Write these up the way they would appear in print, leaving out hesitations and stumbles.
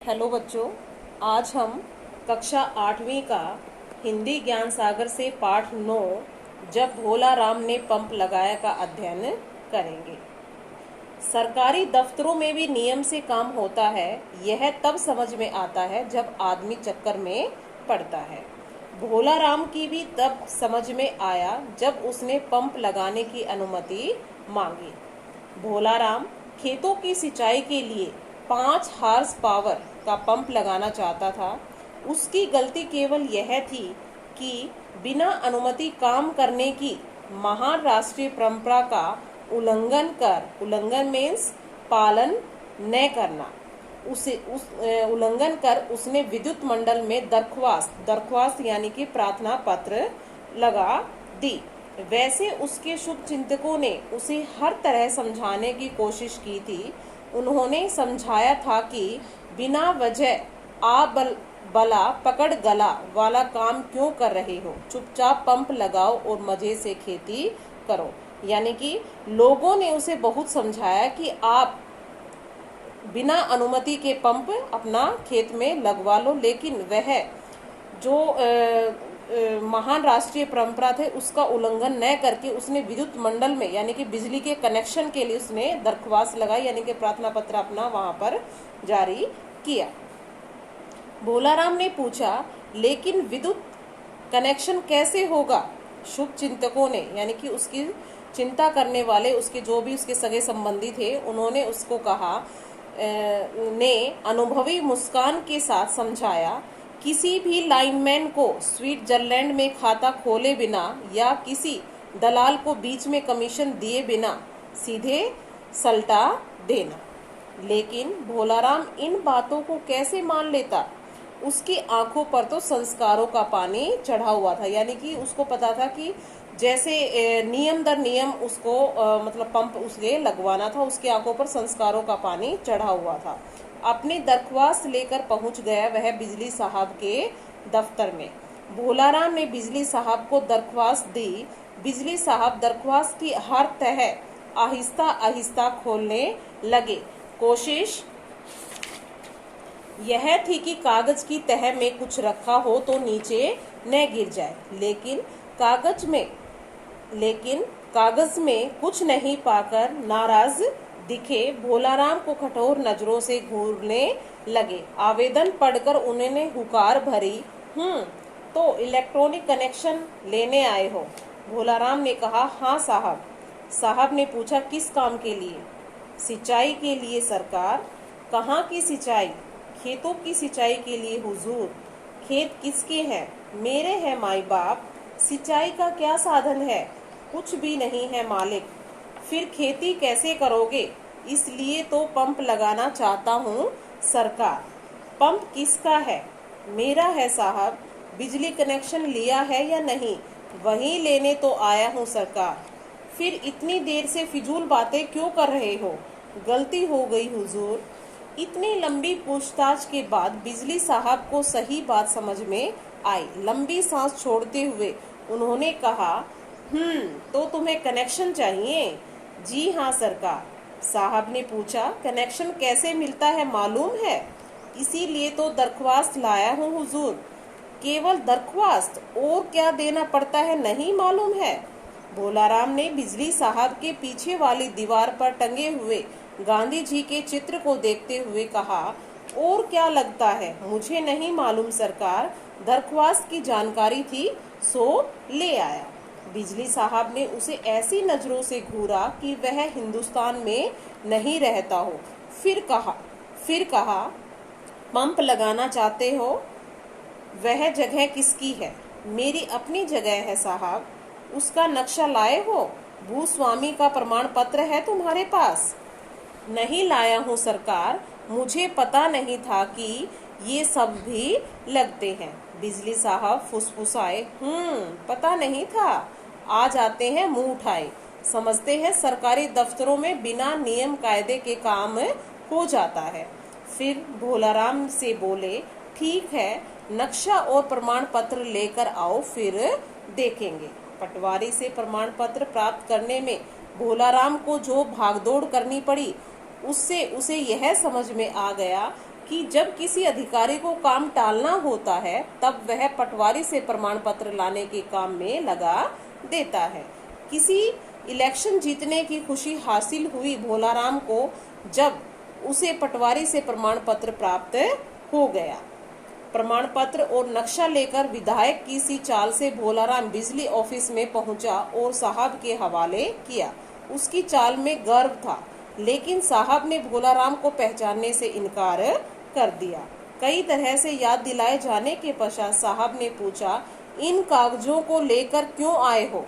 Hello बच्चों, आज हम कक्षा 8वीं का हिंदी ज्ञान सागर से पाठ 9 जब भोला राम ने पंप लगाया का अध्ययन करेंगे। सरकारी दफ्तरों में भी नियम से काम होता है, यह तब समझ में आता है जब आदमी चक्कर में पड़ता है। भोला राम की भी तब समझ में आया जब उसने पंप लगाने की अनुमति मांगी। भोला राम खेतों की सिंचाई के लिए 5 हार्स पावर का पंप लगाना चाहता था। उसकी गलती केवल यह थी कि बिना अनुमति काम करने की महान राष्ट्रीय परंपरा का उल्लंघन मीन्स पालन न करना, उल्लंघन कर उसने विद्युत मंडल में दरख्वास्त यानी कि प्रार्थना पत्र लगा दी। वैसे उसके शुभ चिंतकों ने उसे हर तरह समझाने की कोशिश की थी। उन्होंने समझाया था कि बिना वजह बला पकड़ गला वाला काम क्यों कर रहे हो, चुपचाप पंप लगाओ और मजे से खेती करो। यानी कि लोगों ने उसे बहुत समझाया कि आप बिना अनुमति के पंप अपना खेत में लगवा लो, लेकिन वह जो महान राष्ट्रीय परंपरा थे उसका उल्लंघन न करके उसने विद्युत मंडल में यानी कि बिजली के कनेक्शन के लिए उसने दरख्वास्त लगाई, यानी कि प्रार्थना पत्र अपना वहां पर जारी किया। भोला राम ने पूछा, लेकिन विद्युत कनेक्शन कैसे होगा? शुभ चिंतकों ने यानी कि उसकी चिंता करने वाले उसके जो भी उसके सगे संबंधी थे उन्होंने उसको कहा ने अनुभवी मुस्कान के साथ समझाया, किसी भी लाइनमैन को स्विट्जरलैंड में खाता खोले बिना या किसी दलाल को बीच में कमीशन दिए बिना सीधे सल्टा देना। लेकिन भोलाराम इन बातों को कैसे मान लेता? उसकी आंखों पर तो संस्कारों का पानी चढ़ा हुआ था, यानी कि उसको पता था कि जैसे नियम दर नियम उसको मतलब पंप उसके लगवाना था, उसकी आंखों पर संस्कारों का पानी चढ़ा हुआ था। अपनी दरख्वास्त लेकर पहुंच गया वह बिजली साहब के दफ्तर में। भोलाराम ने बिजली साहब को दरख्वास्त दी। बिजली साहब दरख्वास्त की हर तह आहिस्ता आहिस्ता खोलने लगे। कोशिश यह थी कि कागज की तह में कुछ रखा हो तो नीचे न गिर जाए, लेकिन कागज में कुछ नहीं पाकर नाराज दिखे भोलाराम को कठोर नजरों से घूरने लगे। आवेदन पढ़कर उन्होंने हुकार भरी, तो इलेक्ट्रॉनिक कनेक्शन लेने आए हो? भोलाराम ने कहा, हाँ साहब। साहब ने पूछा, किस काम के लिए? सिंचाई के लिए सरकार। कहाँ की सिंचाई? खेतों की सिंचाई के लिए हुजूर। खेत किसके हैं? मेरे हैं माई बाप। सिंचाई का क्या साधन है? कुछ भी नहीं है मालिक। फिर खेती कैसे करोगे? इसलिए तो पंप लगाना चाहता हूँ सरकार। पंप किसका है? मेरा है साहब। बिजली कनेक्शन लिया है या नहीं? वही लेने तो आया हूँ सरकार। फिर इतनी देर से फिजूल बातें क्यों कर रहे हो? गलती हो गई हुजूर। इतनी लंबी पूछताछ के बाद बिजली साहब को सही बात समझ में आई। लंबी सांस छोड़ते हुए उन्होंने कहा, तो तुम्हें कनेक्शन चाहिए? जी हाँ सरकार। साहब ने पूछा, कनेक्शन कैसे मिलता है मालूम है? इसीलिए तो दरख्वास्त लाया हूँ हुजूर। केवल दरख्वास्त? और क्या देना पड़ता है नहीं मालूम है? भोलाराम ने बिजली साहब के पीछे वाली दीवार पर टंगे हुए गांधी जी के चित्र को देखते हुए कहा, और क्या लगता है? मुझे नहीं मालूम सरकार। दरख्वास्त की जानकारी थी सो ले आया। बिजली साहब ने उसे ऐसी नजरों से घूरा कि वह हिंदुस्तान में नहीं रहता हो। फिर कहा, पंप लगाना चाहते हो? वह जगह किसकी है? मेरी अपनी जगह है साहब। उसका नक्शा लाए हो? भूस्वामी का प्रमाण पत्र है तुम्हारे पास? नहीं लाया हूँ सरकार। मुझे पता नहीं था कि ये सब भी लगते हैं। बिजली साहब फुसफुसाए, पता नहीं था। आ जाते हैं मुंह उठाए। समझते हैं सरकारी दफ्तरों में बिना नियम कायदे के काम हो जाता है। फिर भोलाराम से बोले, ठीक है, नक्शा और प्रमाण पत्र लेकर आओ, फिर देखेंगे। पटवारी से प्रमाण पत्र प्राप्त करने में भोलाराम को जो भागदौड़ करनी पड़ी उससे उसे यह समझ में आ गया कि जब किसी अधिकारी को काम टालना होता है तब वह पटवारी से प्रमाण पत्र लाने के काम में लगा देता है। किसी इलेक्शन जीतने की खुशी हासिल हुई भोलाराम को जब उसे पटवारी से प्रमाण पत्र प्राप्त हो गया। प्रमाण पत्र और नक्शा लेकर विधायक की सी चाल से भोलाराम बिजली ऑफिस में पहुंचा और साहब के हवाले किया। उसकी चाल में गर्व था, लेकिन साहब ने भोलाराम को पहचानने से इनकार कर दिया। कई तरह से याद दिलाए जाने के पश्चात साहब ने पूछा, इन कागजों को लेकर क्यों आए हो?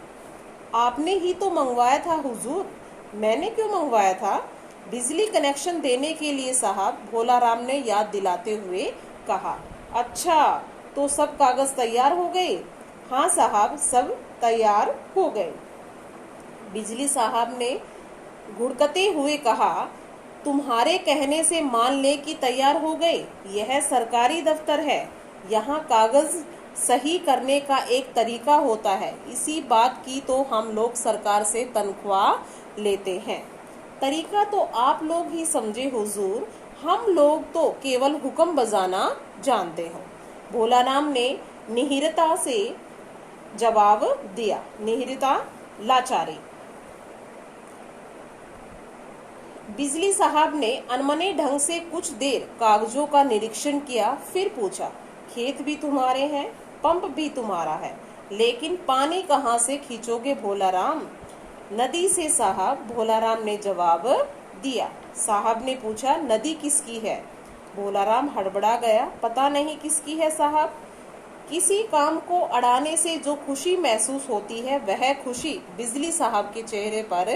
आपने ही तो मंगवाया था हुजूर। मैंने क्यों मंगवाया था? बिजली कनेक्शन देने के लिए साहब, भोलाराम ने याद दिलाते हुए कहा। अच्छा, तो सब कागज तैयार हो गए? हाँ साहब, सब तैयार हो गए। बिजली साहब ने घुड़कते हुए कहा, तुम्हारे कहने से मान ले कि तैयार हो गए। यह सरकारी दफ्तर है, यहाँ कागज सही करने का एक तरीका होता है। इसी बात की तो हम लोग सरकार से तनख्वाह लेते हैं। तरीका तो आप लोग ही समझे हुजूर, हम लोग तो केवल हुक्म बजाना जानते हैं। भोलाराम ने निहिरता से जवाब दिया। निहिरता लाचारी। बिजली साहब ने अनमने ढंग से कुछ देर कागजों का निरीक्षण किया, फिर पूछा, खेत भी तुम्हारे हैं, पंप भी तुम्हारा है, लेकिन पानी कहाँ से खींचोगे भोलाराम? नदी से साहब, भोलाराम ने जवाब दिया। साहब ने पूछा, नदी किसकी है? भोलाराम हड़बड़ा गया, पता नहीं किसकी है साहब। किसी काम को अड़ाने से जो खुशी महसूस होती है, वह खुशी बिजली साहब के चेहरे पर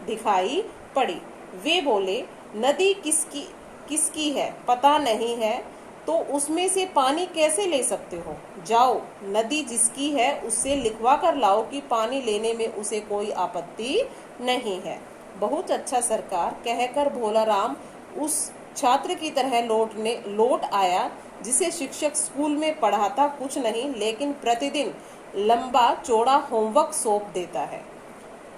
दिखाई पड़ी। वे बोले, नदी किसकी है पता नहीं है तो उसमें से पानी कैसे ले सकते हो? जाओ, नदी जिसकी है उससे लिखवा कर लाओ कि पानी लेने में उसे कोई आपत्ति नहीं है। बहुत अच्छा सरकार, कहकर भोलाराम उस छात्र की तरह लौट आया जिसे शिक्षक स्कूल में पढ़ाता कुछ नहीं, लेकिन प्रतिदिन लंबा चौड़ा होमवर्क सौंप देता है।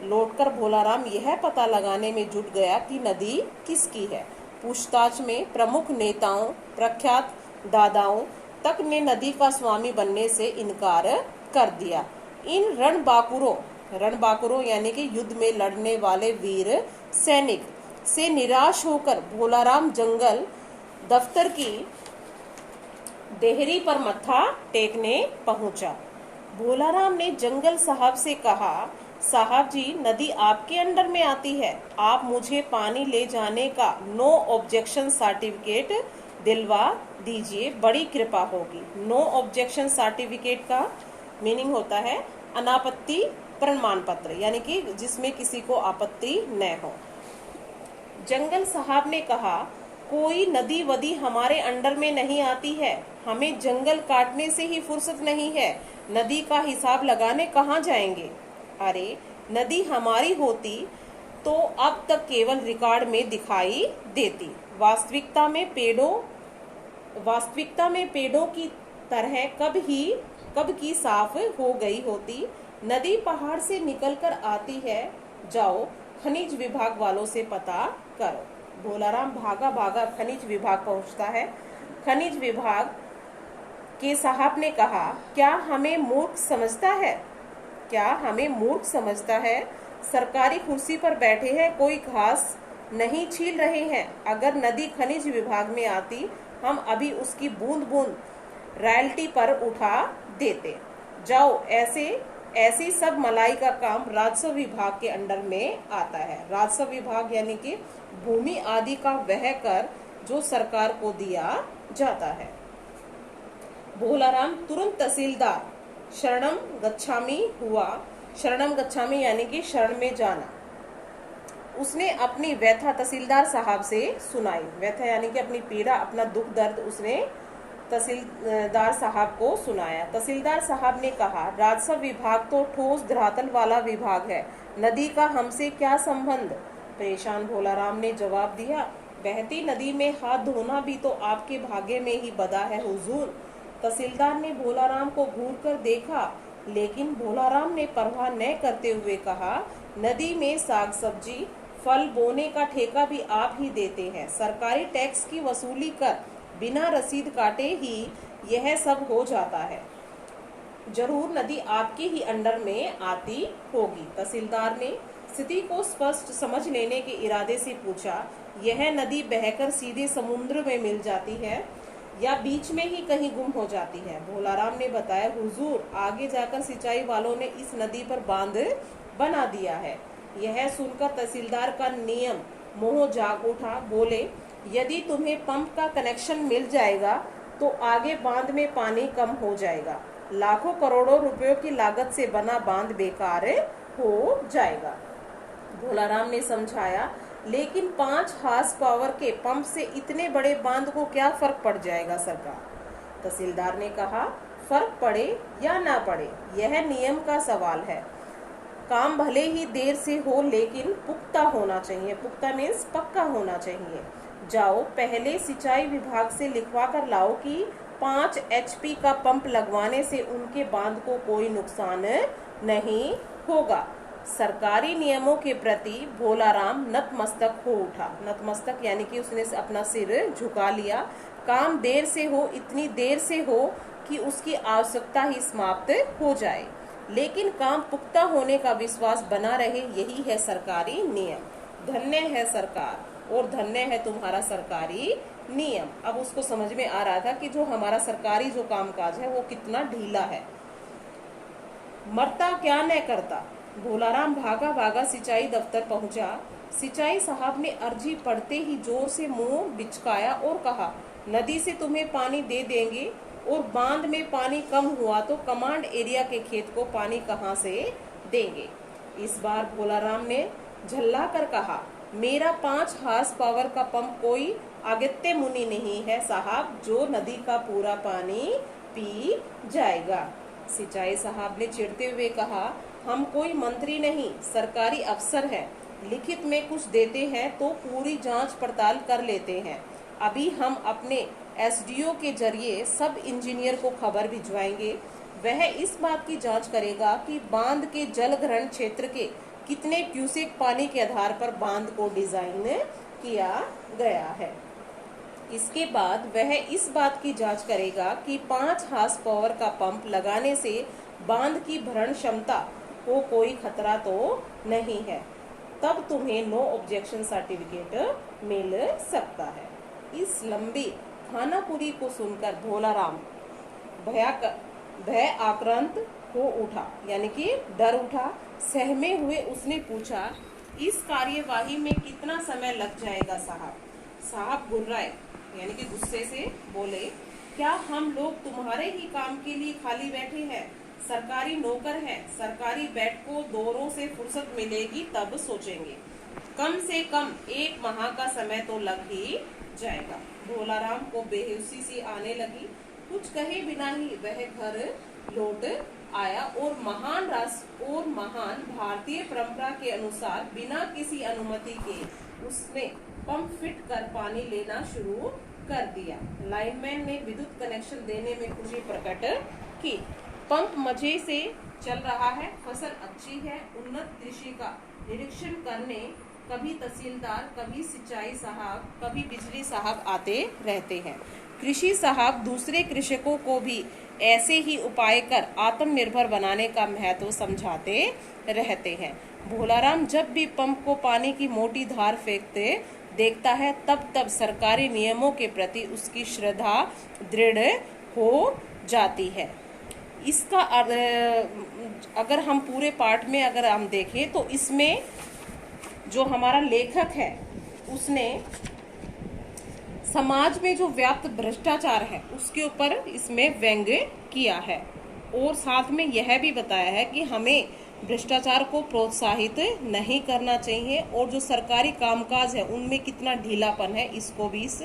लौटकर भोलाराम यह पता लगाने में जुट गया कि नदी किसकी है। पूछताछ में प्रमुख नेताओं, प्रख्यात दादाओं तक ने नदी का स्वामी बनने से इनकार कर दिया। इन रणबांकुरों यानी कि युद्ध में लड़ने वाले वीर सैनिक से निराश होकर भोलाराम जंगल दफ्तर की देहरी पर मत्था टेकने पहुंचा। भोलाराम ने जंगल साहब से कहा, साहब जी, नदी आपके अंडर में आती है, आप मुझे पानी ले जाने का नो ऑब्जेक्शन सर्टिफिकेट दिलवा दीजिए, बड़ी कृपा होगी। नो ऑब्जेक्शन सर्टिफिकेट का मीनिंग होता है अनापत्ति प्रमाण पत्र, यानी कि जिसमें किसी को आपत्ति न हो। जंगल साहब ने कहा, कोई नदी वदी हमारे अंडर में नहीं आती है, हमें जंगल काटने से ही फुर्सत नहीं है, नदी का हिसाब लगाने कहाँ जाएंगे? अरे, नदी हमारी होती तो अब तक केवल रिकॉर्ड में दिखाई देती, वास्तविकता में पेड़ों की तरह कब की साफ हो गई होती। नदी पहाड़ से निकलकर आती है, जाओ खनिज विभाग वालों से पता करो। भोलाराम भागा भागा खनिज विभाग पहुंचता है। खनिज विभाग के साहब ने कहा, क्या हमें मूर्ख समझता है? सरकारी कुर्सी पर बैठे हैं, कोई घास नहीं छील रहे हैं। अगर नदी खनिज विभाग में आती, हम अभी उसकी बूंद बूंद रॉयल्टी पर उठा देते। जाओ, ऐसी सब मलाई का काम राजस्व विभाग के अंडर में आता है। राजस्व विभाग यानी कि भूमि आदि का वह कर जो सरकार को दिया जाता है। भोलाराम तुरंत तहसीलदार शरणम गच्छामी हुआ। शरणम गच्छामी यानी कि शरण में जाना। उसने अपनी व्यथा तहसीलदार साहब से सुनाई। व्यथा यानी कि अपनी पीड़ा, अपना दुख दर्द उसने तहसीलदार साहब को सुनाया। तहसीलदार साहब ने कहा, राजस्व विभाग तो ठोस धरातल वाला विभाग है, नदी का हमसे क्या संबंध? परेशान भोलाराम ने जवाब दिया, बहती नदी में हाथ धोना भी तो आपके भाग्य में ही बदा है हुजूर। तहसीलदार ने भोलाराम को घूर कर देखा, लेकिन भोलाराम ने परवाह न करते हुए कहा, नदी में साग सब्जी फल बोने का ठेका भी आप ही देते हैं। सरकारी टैक्स की वसूली कर बिना रसीद काटे ही यह सब हो जाता है। जरूर नदी आपके ही अंडर में आती होगी। तहसीलदार ने स्थिति को स्पष्ट समझ लेने के इरादे से पूछा, यह नदी बहकर सीधे समुद्र में मिल जाती है या बीच में ही कहीं गुम हो जाती है? भोलाराम ने बताया, हुजूर, आगे जाकर सिंचाई वालों ने इस नदी पर बांध बना दिया है। यह सुनकर तहसीलदार का नियम मोह जाग उठा। बोले, यदि तुम्हें पंप का कनेक्शन मिल जाएगा तो आगे बांध में पानी कम हो जाएगा, लाखों करोड़ों रुपयों की लागत से बना बांध बेकार हो जाएगा। भोलाराम ने समझाया, लेकिन 5 हार्स पावर के पंप से इतने बड़े बांध को क्या फर्क पड़ जाएगा सरकार? तहसीलदार ने कहा, फर्क पड़े या ना पड़े यह नियम का सवाल है। काम भले ही देर से हो लेकिन पुख्ता होना चाहिए। पुख्ता मीन्स पक्का होना चाहिए। जाओ पहले सिंचाई विभाग से लिखवा कर लाओ कि 5 HP का पंप लगवाने से उनके बांध को कोई नुकसान नहीं होगा। सरकारी नियमों के प्रति भोलाराम नतमस्तक हो उठा। नतमस्तक यानी कि उसने अपना सिर झुका लिया। काम देर से हो, इतनी देर से हो कि उसकी आवश्यकता ही समाप्त हो जाए, लेकिन काम पुख्ता होने का विश्वास बना रहे, यही है सरकारी नियम। धन्य है सरकार और धन्य है तुम्हारा सरकारी नियम। अब उसको समझ में आ रहा था कि जो हमारा सरकारी जो कामकाज है वो कितना ढीला है। मरता क्या न करता। भोलाराम भागा भागा सिंचाई दफ्तर पहुंचा। सिंचाई साहब ने अर्जी पढ़ते ही जोर से मुंह बिचकाया और कहा, नदी से तुम्हें पानी दे देंगे और बांध में पानी कम हुआ तो कमांड एरिया के खेत को पानी कहां से देंगे? इस बार भोलाराम ने झल्ला कर कहा, मेरा 5 हार्स पावर का पंप कोई अगत्य मुनि नहीं है साहब, जो नदी का पूरा पानी पी जाएगा। सिंचाई साहब ने चिढ़ते हुए कहा, हम कोई मंत्री नहीं, सरकारी अफसर हैं। लिखित में कुछ देते हैं तो पूरी जांच पड़ताल कर लेते हैं। अभी हम अपने SDO के जरिए सब इंजीनियर को खबर भिजवाएंगे। वह इस बात की जांच करेगा कि बांध के जल ग्रहण क्षेत्र के कितने क्यूसेक पानी के आधार पर बांध को डिजाइन किया गया है। इसके बाद वह इस बात की जांच करेगा कि 5 हार्स पावर का पंप लगाने से बांध की भरण क्षमता को कोई खतरा तो नहीं है। तब तुम्हें नो ऑब्जेक्शन सर्टिफिकेट मिल सकता है। इस लंबी खानापुरी को सुनकर भोलाराम भय आक्रांत हो उठा, यानी कि डर उठा। सहमे हुए उसने पूछा, इस कार्यवाही में कितना समय लग जाएगा साहब? साहब गुर्राए, यानी कि गुस्से से बोले, क्या हम लोग तुम्हारे ही काम के लिए खाली बैठे हैं? सरकारी नौकर है, सरकारी बेड को दौरों से फुर्सत मिलेगी तब सोचेंगे। कम से कम 1 माह का समय तो लग ही जाएगा। भोलाराम को बेहोशी सी आने लगी। कुछ कहे बिना ही वह घर लौट आया और महान भारतीय परंपरा के अनुसार बिना किसी अनुमति के उसने पंप फिट कर पानी लेना शुरू कर दिया। लाइनमैन ने विद्युत कनेक्शन देने में खुशी प्रकट की। पंप मजे से चल रहा है, फसल अच्छी है। उन्नत कृषि का निरीक्षण करने कभी तहसीलदार, कभी सिंचाई साहब, कभी बिजली साहब आते रहते हैं। कृषि साहब दूसरे कृषकों को भी ऐसे ही उपाय कर आत्मनिर्भर बनाने का महत्व समझाते रहते हैं। भोलाराम जब भी पंप को पानी की मोटी धार फेंकते देखता है, तब तब सरकारी नियमों के प्रति उसकी श्रद्धा दृढ़ हो जाती है। इसका अगर हम पूरे पाठ में अगर हम देखें तो इसमें जो हमारा लेखक है उसने समाज में जो व्याप्त भ्रष्टाचार है उसके ऊपर इसमें व्यंग्य किया है और साथ में यह भी बताया है कि हमें भ्रष्टाचार को प्रोत्साहित नहीं करना चाहिए और जो सरकारी कामकाज है उनमें कितना ढीलापन है इसको भी इस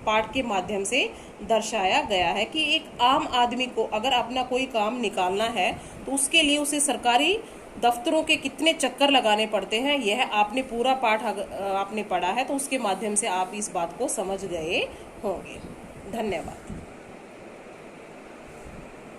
पाठ के माध्यम से दर्शाया गया है कि एक आम आदमी को अगर अपना कोई काम निकालना है तो उसके लिए उसे सरकारी दफ्तरों के कितने चक्कर लगाने पड़ते हैं। यह आपने पूरा पाठ आपने पढ़ा है तो उसके माध्यम से आप इस बात को समझ गए होंगे। धन्यवाद।